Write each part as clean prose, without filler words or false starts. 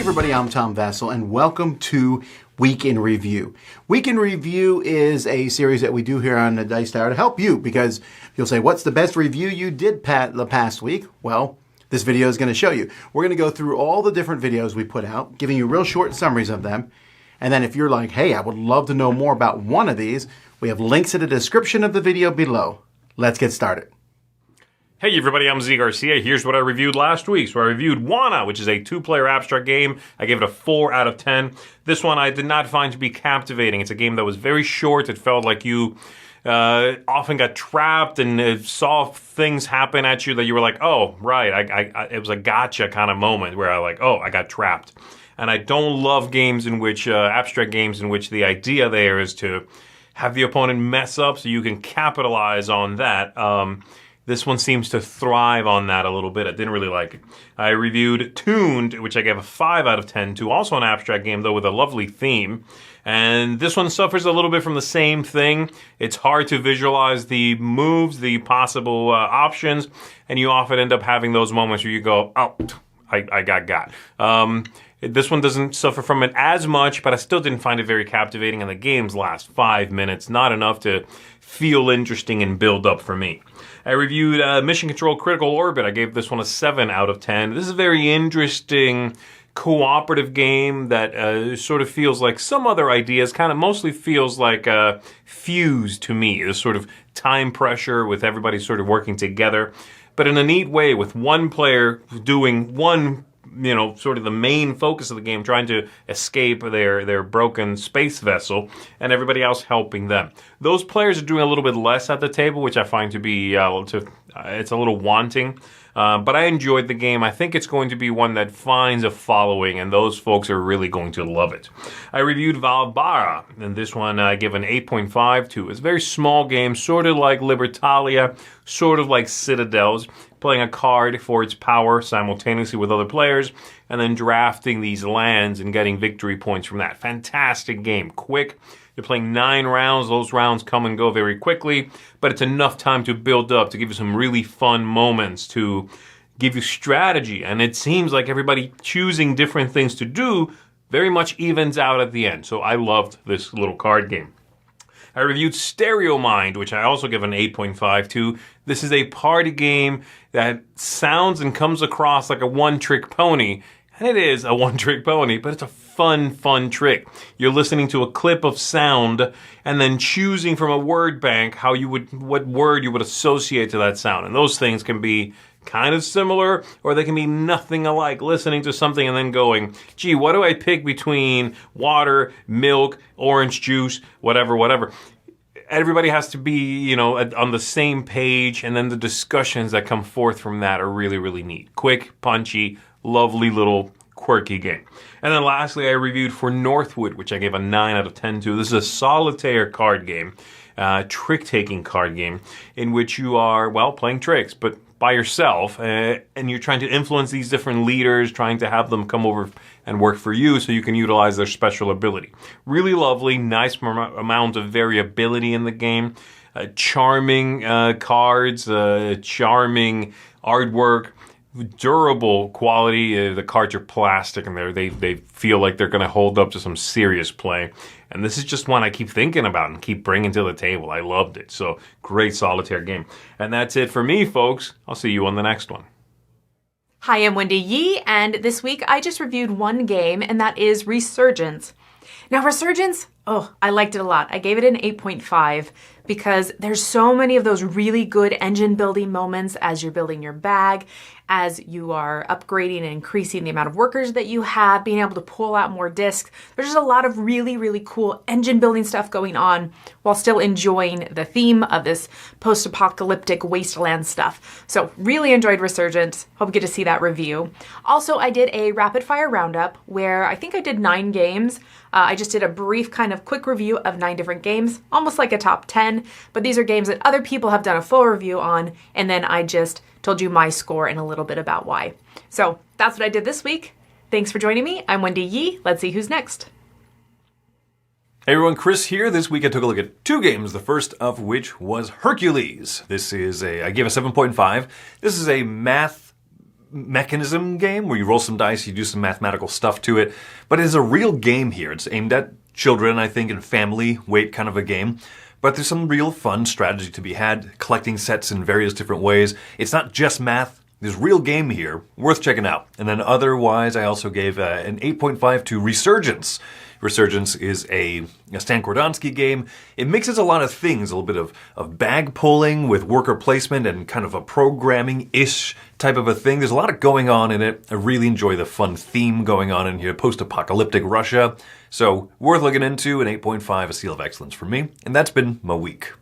everybody, I'm Tom Vassell, and welcome to Week in Review. Week in Review is a series that we do here on the Dice Tower to help you, because you'll say, what's the best review you did the past week? Well, this video is going to show you. We're going to go through all the different videos we put out, giving you real short summaries of them. And then if you're like, hey, I would love to know more about one of these, we have links in the description of the video below. Let's get started. Hey everybody, I'm Garcia. Here's what I reviewed last week. So I reviewed Wana, which is a 2-player abstract game. I gave it a 4 out of 10. This one I did not find to be captivating. It's a game that was very short. It felt like you often got trapped and saw things happen at you that you were like, oh, right. It was a gotcha kind of moment where I got trapped. And I don't love games in which, abstract games in which the idea there is to have the opponent mess up so you can capitalize on that. This one seems to thrive on that a little bit. I didn't really like it. I reviewed Tuned, which I gave a 5 out of 10 to. Also an abstract game, though, with a lovely theme. And this one suffers a little bit from the same thing. It's hard to visualize the moves, the possible options, and you often end up having those moments where you go, oh, I got. This one doesn't suffer from it as much, but I still didn't find it very captivating, and the games last 5 minutes. Not enough to feel interesting and build up for me. I reviewed Mission Control Critical Orbit. I gave this one a 7 out of 10. This is a very interesting cooperative game that sort of feels like some other ideas, kind of mostly feels like Fuse to me. This sort of time pressure with everybody sort of working together, but in a neat way with one player doing one, sort of the main focus of the game, trying to escape their broken space vessel, and everybody else helping them. Those players are doing a little bit less at the table, which I find to be, it's a little wanting. But I enjoyed the game. I think it's going to be one that finds a following, and those folks are really going to love it. I reviewed Vaalbara, and this one I give an 8.5 to. It's a very small game, sort of like Libertalia, sort of like Citadels, playing a card for its power simultaneously with other players, and then drafting these lands and getting victory points from that. Fantastic game. Quick. You're playing 9 rounds. Those rounds come and go very quickly, but it's enough time to build up, to give you some really fun moments, to give you strategy. And it seems like everybody choosing different things to do very much evens out at the end. So I loved this little card game. I reviewed Stereo Mind, which I also give an 8.5 to. This is a party game that sounds and comes across like a one-trick pony. And it is a one-trick pony, but it's a fun trick. You're listening to a clip of sound and then choosing from a word bank what word you would associate to that sound. And those things can be kind of similar, or they can be nothing alike. Listening to something and then going, gee, what do I pick between water, milk, orange juice, whatever. Everybody has to be, on the same page, and then the discussions that come forth from that are really, really neat. Quick, punchy, lovely little quirky game. And then lastly, I reviewed for Northwood, which I gave a 9 out of 10 to. This is a solitaire card game, trick-taking card game, in which you are, playing tricks, but by yourself, and you're trying to influence these different leaders, trying to have them come over and work for you so you can utilize their special ability. Really lovely, nice amount of variability in the game, charming cards, charming artwork, durable quality. The cards are plastic, and they feel like they're going to hold up to some serious play. And this is just one I keep thinking about and keep bringing to the table. I loved it. So great solitaire game. And that's it for me, folks. I'll see you on the next one. Hi, I'm Wendy Yee, and this week I just reviewed one game, and that is Resurgence. Now, Resurgence, I liked it a lot. I gave it an 8.5 because there's so many of those really good engine building moments as you're building your bag, as you are upgrading and increasing the amount of workers that you have, being able to pull out more discs. There's just a lot of really, really cool engine building stuff going on while still enjoying the theme of this post-apocalyptic wasteland stuff. So really enjoyed Resurgence. Hope you get to see that review. Also, I did a rapid fire roundup where I think I did 9 games. I just did a brief kind of quick review of 9 different games, almost like a top 10, but these are games that other people have done a full review on, and then I just told you my score and a little bit about why. So that's what I did this week. Thanks for joining me. I'm Wendy Yee. Let's see who's next. Hey everyone, Chris here. This week I took a look at 2 games, the first of which was Hercules. I gave a 7.5. This is a math mechanism game where you roll some dice, you do some mathematical stuff to it, but it's a real game here. It's aimed at children, I think, and family weight kind of a game. But there's some real fun strategy to be had, collecting sets in various different ways. It's not just math. There's real game here, worth checking out. And then otherwise, I also gave an 8.5 to Resurgence. Resurgence is a Stan Kordonski game. It mixes a lot of things, a little bit of bag pulling with worker placement and kind of a programming-ish type of a thing. There's a lot going on in it. I really enjoy the fun theme going on in here, post-apocalyptic Russia. So worth looking into, an 8.5, a seal of excellence for me. And that's been my week.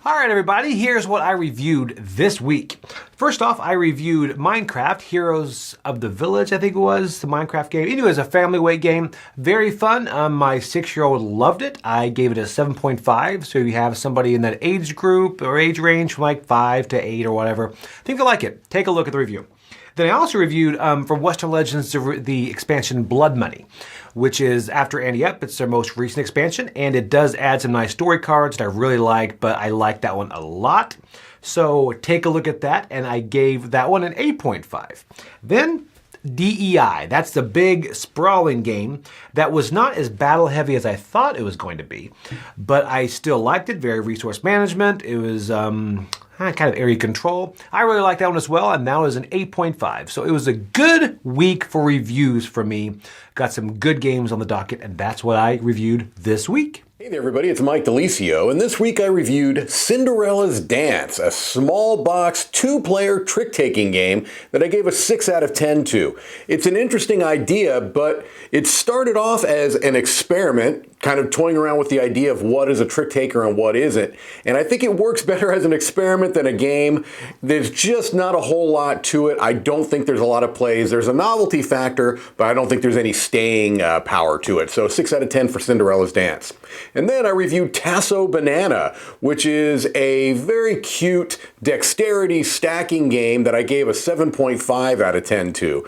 All right, everybody, here's what I reviewed this week. First off, I reviewed Minecraft, Heroes of the Village, I think it was, the Minecraft game. Anyway, it's a family weight game. Very fun. My 6-year-old loved it. I gave it a 7.5, so you have somebody in that age group or age range from like 5 to 8 or whatever. I think they'll like it. Take a look at the review. Then I also reviewed from Western Legends the expansion Blood Money, which is after Ante Up. It's their most recent expansion, and it does add some nice story cards that I really like, but I like that one a lot. So take a look at that, and I gave that one an 8.5. Then D.E.I. That's the big sprawling game that was not as battle heavy as I thought it was going to be, but I still liked it. Very resource management. It was kind of area control. I really like that one as well, and now is an 8.5. So it was a good week for reviews for me. Got some good games on the docket, and that's what I reviewed this week. Hey there everybody, it's Mike Delicio, and this week I reviewed Cinderella's Dance, a small box 2-player trick-taking game that I gave a 6 out of 10 to. It's an interesting idea, but it started off as an experiment, kind of toying around with the idea of what is a trick taker and what isn't. And I think it works better as an experiment than a game. There's just not a whole lot to it. I don't think there's a lot of plays. There's a novelty factor, but I don't think there's any staying power to it. So 6 out of 10 for Cinderella's Dance. And then I reviewed Tasso Banana, which is a very cute dexterity stacking game that I gave a 7.5 out of 10 to.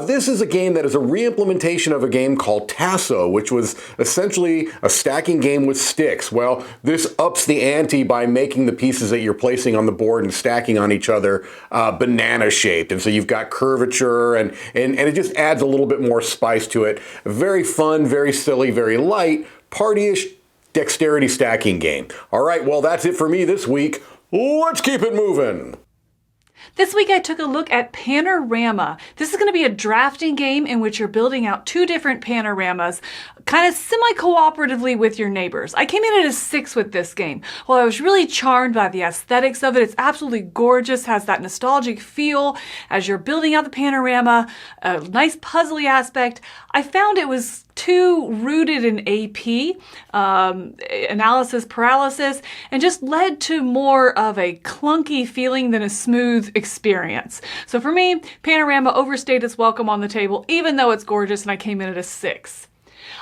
This is a game that is a re-implementation of a game called Tasso, which was essentially a stacking game with sticks. Well, this ups the ante by making the pieces that you're placing on the board and stacking on each other banana shaped. And so you've got curvature and it just adds a little bit more spice to it. Very fun, very silly, very light, partyish dexterity stacking game. All right, well, that's it for me this week. Let's keep it moving. This week I took a look at Panorama. This is going to be a drafting game in which you're building out 2 different panoramas, kind of semi-cooperatively with your neighbors. I came in at a 6 with this game. Well, I was really charmed by the aesthetics of it. It's absolutely gorgeous, has that nostalgic feel as you're building out the panorama, a nice puzzly aspect. I found it was too rooted in AP, analysis paralysis, and just led to more of a clunky feeling than a smooth experience. So for me, Panorama overstayed its welcome on the table, even though it's gorgeous, and I came in at a 6.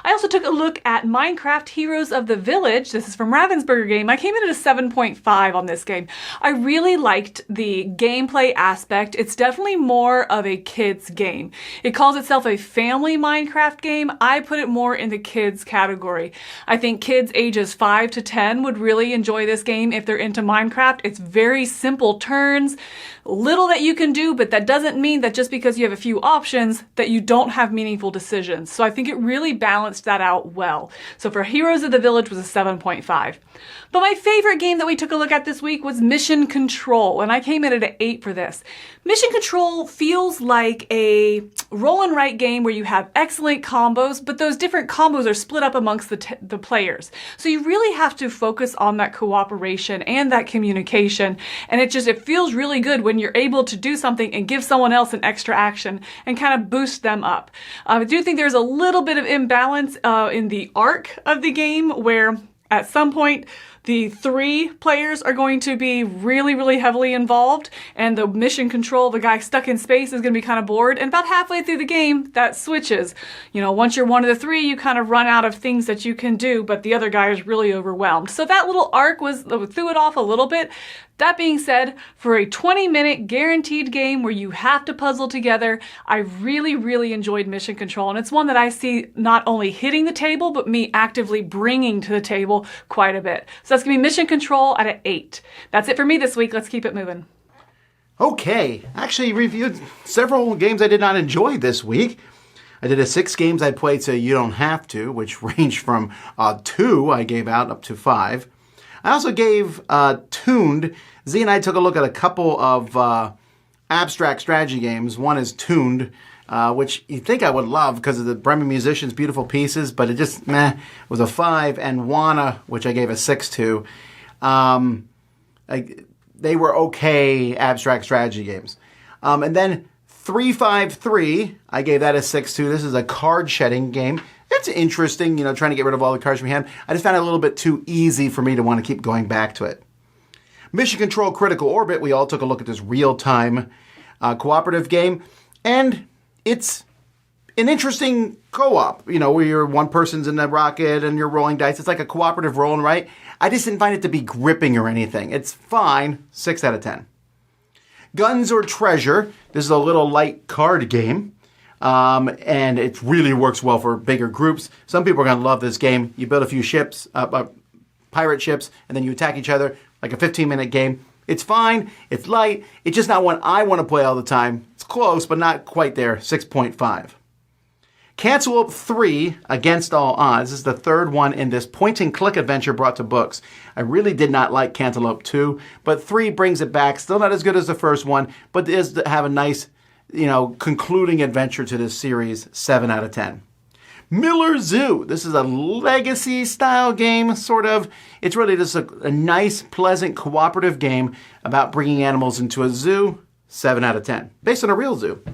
I also took a look at Minecraft Heroes of the Village. This is from Ravensburger Game. I came in at a 7.5 on this game. I really liked the gameplay aspect. It's definitely more of a kid's game. It calls itself a family Minecraft game. I put it more in the kids category. I think kids ages 5 to 10 would really enjoy this game if they're into Minecraft. It's very simple turns, little that you can do, but that doesn't mean that just because you have a few options that you don't have meaningful decisions. So I think it really balanced that out well. So for Heroes of the Village was a 7.5. But my favorite game that we took a look at this week was Mission Control, and I came in at an 8 for this. Mission Control feels like a roll and write game where you have excellent combos, but those different combos are split up amongst the players. So you really have to focus on that cooperation and that communication, and it feels really good when you're able to do something and give someone else an extra action and kind of boost them up. I do think there's a little bit of imbalance in the arc of the game where at some point the 3 players are going to be really, really heavily involved, and the mission control, the guy stuck in space, is going to be kind of bored. And about halfway through the game, that switches. You know, once you're one of the 3, you kind of run out of things that you can do, but the other guy is really overwhelmed. So that little arc threw it off a little bit. That being said, for a 20-minute guaranteed game where you have to puzzle together, I really, really enjoyed Mission Control, and it's one that I see not only hitting the table, but me actively bringing to the table quite a bit. So that's going to be Mission Control at an 8. That's it for me this week. Let's keep it moving. Okay, actually reviewed several games I did not enjoy this week. I did a 6 games I played so you don't have to, which ranged from 2 I gave out up to 5. I also gave Tuned. Z and I took a look at a couple of abstract strategy games. One is Tuned, which you think I would love because of the Bremen musicians' beautiful pieces, but it just was a 5. And Wana, which I gave a 6 to. They were okay abstract strategy games. And then 353, I gave that a 6 to. This is a card shedding game. It's interesting, trying to get rid of all the cards from your hand. I just found it a little bit too easy for me to want to keep going back to it. Mission Control Critical Orbit, we all took a look at this real-time cooperative game. And it's an interesting co-op, where you're one person's in the rocket and you're rolling dice. It's like a cooperative roll and write. I just didn't find it to be gripping or anything. It's fine, 6 out of 10. Guns or Treasure, this is a little light card game, and it really works well for bigger groups. Some people are going to love this game. You build a few ships, pirate ships, and then you attack each other, like a 15-minute game. It's fine, it's light, it's just not one I want to play all the time. It's close, but not quite there, 6.5. Cantaloop 3, Against All Odds. This is the third one in this point-and-click adventure brought to books. I really did not like Cantaloop 2, but 3 brings it back. Still not as good as the first one, but does have a nice, concluding adventure to this series, 7 out of 10. Miller Zoo. This is a legacy-style game, sort of. It's really just a nice, pleasant, cooperative game about bringing animals into a zoo, 7 out of 10. Based on a real zoo.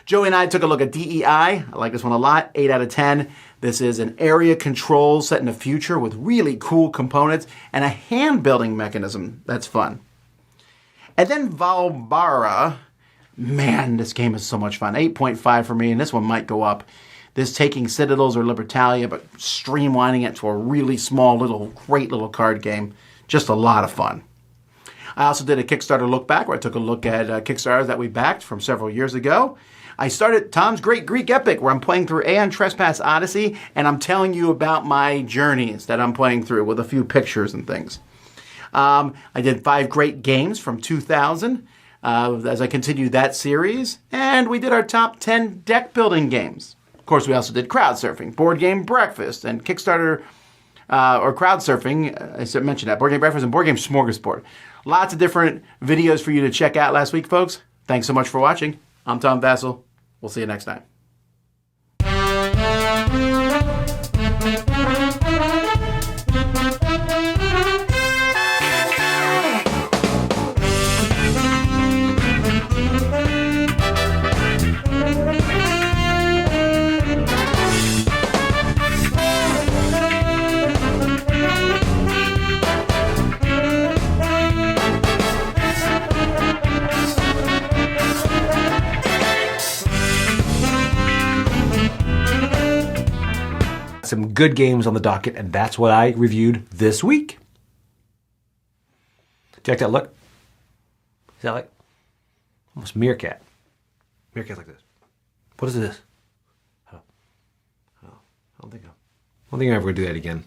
Joey and I took a look at D.E.I. I like this one a lot, 8 out of 10. This is an area control set in the future with really cool components and a hand-building mechanism that's fun. And then Vaalbara. Man, this game is so much fun. 8.5 for me, and this one might go up. This taking Citadels or Libertalia, but streamlining it to a really small, great little card game. Just a lot of fun. I also did a Kickstarter look back where I took a look at Kickstarters that we backed from several years ago. I started Tom's Great Greek Epic, where I'm playing through Aeon Trespass Odyssey, and I'm telling you about my journeys that I'm playing through with a few pictures and things. I did 5 great games from 2000 as I continued that series, and we did our top 10 deck building games. Of course, we also did crowd surfing, board game breakfast, and Kickstarter or crowd surfing. I mentioned that, board game breakfast and board game smorgasbord. Lots of different videos for you to check out last week, folks. Thanks so much for watching. I'm Tom Vassell. We'll see you next time. Some good games on the docket, and that's what I reviewed this week. Do you like that look? Is that like almost meerkat? Meerkat like this. What is this? I don't think I'm ever going to do that again.